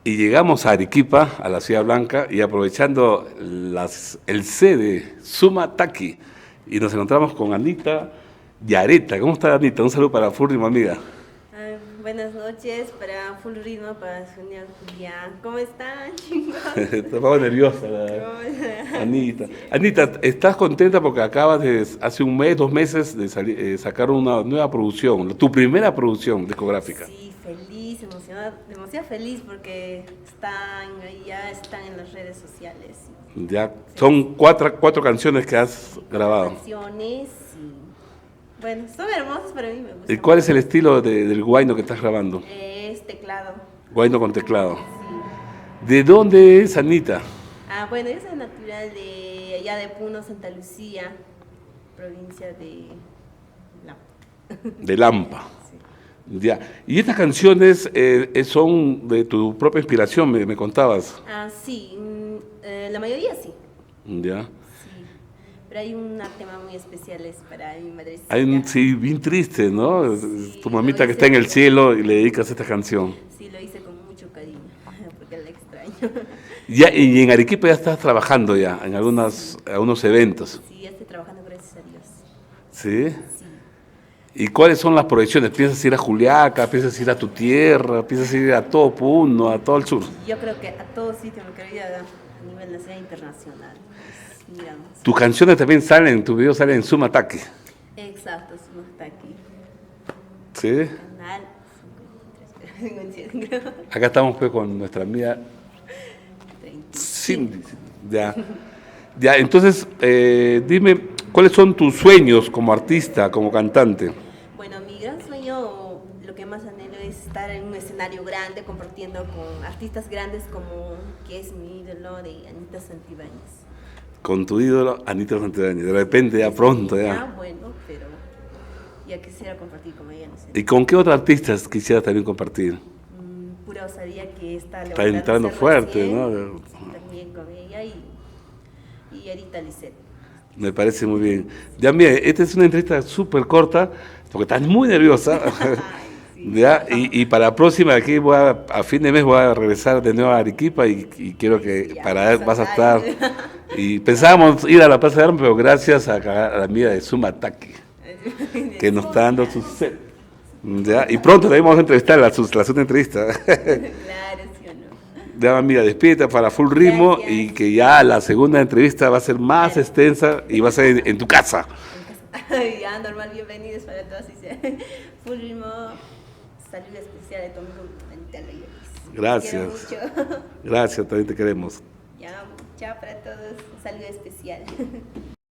Y llegamos a Arequipa, a la Ciudad Blanca, y aprovechando el C de Suma Taki, y nos encontramos con Anita Yareta. ¿Cómo está, Anita? Un saludo para Furry, mi amiga. Buenas noches para Full Ritmo, para Sonia Julián. ¿Cómo están, chicos? Estaba nerviosa, Anita. Anita, ¿estás contenta porque acabas de, hace un mes, 2 meses, de sacar una nueva producción, tu primera producción discográfica? Sí, feliz, emocionada, demasiado feliz porque ya están en las redes sociales. Ya, Sí. son cuatro canciones que has grabado. Canciones y bueno, son hermosas, para mí me ¿Y gustan. cuál es el estilo del guayno que estás grabando? Es teclado. Guayno con teclado. Sí. ¿De dónde es Anita? Bueno, yo soy natural de allá de Puno, Santa Lucía, provincia de La. De Lampa. Sí. Ya. Y estas canciones son de tu propia inspiración, me contabas. Sí, la mayoría sí. Ya. Sí, pero hay un tema muy especial, es para mi madrecita. Hay un sí bien triste, ¿no? Sí, Tu lo mamita que hice está en el con- cielo y le dedicas esta canción. Sí, lo hice con mucho cariño, porque la extraño. Ya, y en Arequipa ya estás trabajando ya en algunos eventos. Sí, ya estoy trabajando, gracias a Dios. ¿Sí? Sí. ¿Y cuáles son las proyecciones? ¿Piensas ir a Juliaca? ¿Piensas ir a tu tierra? ¿Piensas ir a todo Puno, a todo el sur? Yo creo que a todos sitios me quiero ir a nivel nacional e internacional. Pues, miramos. Tus canciones también salen, tus videos salen en Suma Ataque. Exacto, somos hasta aquí. ¿Sí? Canal 53, creo. Acá estamos pues con nuestra amiga 30. Cindy. Ya. Ya, entonces, dime, ¿cuáles son tus sueños como artista, como cantante? Bueno, mi gran sueño, lo que más anhelo es estar en un escenario grande compartiendo con artistas grandes como que es mi ídolo de Anita Santibáñez. Con tu ídolo, Anita Santibáñez. De repente, ya pronto, ya. Bueno, pero ya quisiera compartir con ella en ¿Y escenario. con qué otros artistas quisieras también compartir? Pura osadía que está Está entrando levantándose fuerte, recién. ¿no? Sí, también con ella y Arita Lisset. Me parece muy bien. Ya, mire, esta es una entrevista súper corta, porque estás muy nerviosa. Ay, sí. Ya, y para la próxima, aquí a fin de mes voy a regresar de nuevo a Arequipa y quiero que Ya, para ver, vas a estar. dale. Y pensábamos ir a la Plaza de Armas, pero gracias a la amiga de Sumataki, que nos está dando su set. Ya, y pronto también vamos a entrevistar la segunda entrevista. Claro, sí o no. Ya, amiga, despídete para Full Ritmo Gracias. y que ya la segunda entrevista va a ser más extensa y va a ser en tu casa. Ya, normal, bienvenidos para todos. Full Ritmo, salud especial de todo el mundo. Anita Loyola. Gracias. Te quiero mucho. Gracias, también te queremos. Ya, chao para todos. Un saludo especial.